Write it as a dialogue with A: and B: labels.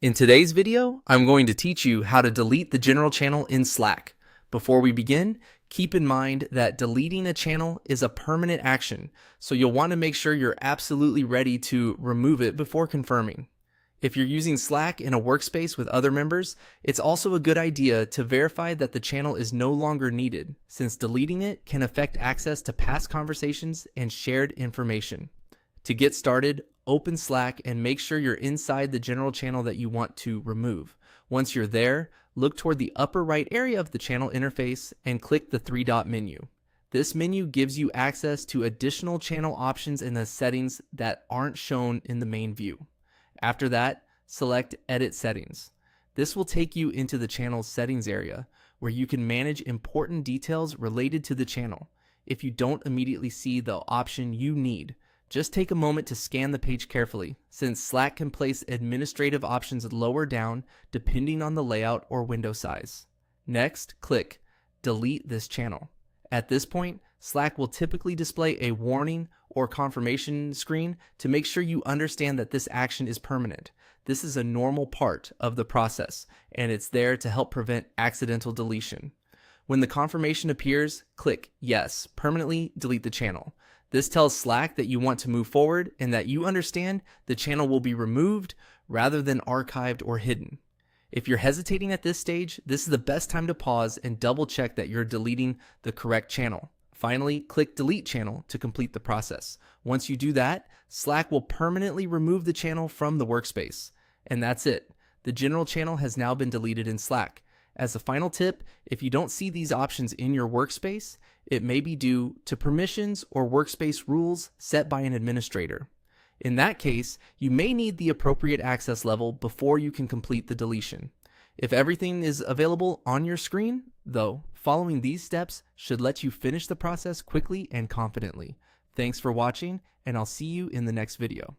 A: In today's video, I'm going to teach you how to delete the general channel in Slack. Before we begin, keep in mind that deleting a channel is a permanent action, so you'll want to make sure you're absolutely ready to remove it before confirming. If you're using Slack in a workspace with other members, it's also a good idea to verify that the channel is no longer needed, since deleting it can affect access to past conversations and shared information. To get started, open Slack and make sure you're inside the general channel that you want to remove. Once you're there, look toward the upper right area of the channel interface and click the three-dot menu. This menu gives you access to additional channel options in the settings that aren't shown in the main view. After that, select Edit Settings. This will take you into the channel's settings area, where you can manage important details related to the channel. If you don't immediately see the option you need, just take a moment to scan the page carefully, since Slack can place administrative options lower down depending on the layout or window size. Next, click Delete this channel. At this point, Slack will typically display a warning or confirmation screen to make sure you understand that this action is permanent. This is a normal part of the process, and it's there to help prevent accidental deletion. When the confirmation appears, click Yes, permanently delete the channel. This tells Slack that you want to move forward and that you understand the channel will be removed rather than archived or hidden. If you're hesitating at this stage, this is the best time to pause and double check that you're deleting the correct channel. Finally, click Delete Channel to complete the process. Once you do that, Slack will permanently remove the channel from the workspace. And that's it. The general channel has now been deleted in Slack. As a final tip, if you don't see these options in your workspace, it may be due to permissions or workspace rules set by an administrator. In that case, you may need the appropriate access level before you can complete the deletion. If everything is available on your screen, though, following these steps should let you finish the process quickly and confidently. Thanks for watching, and I'll see you in the next video.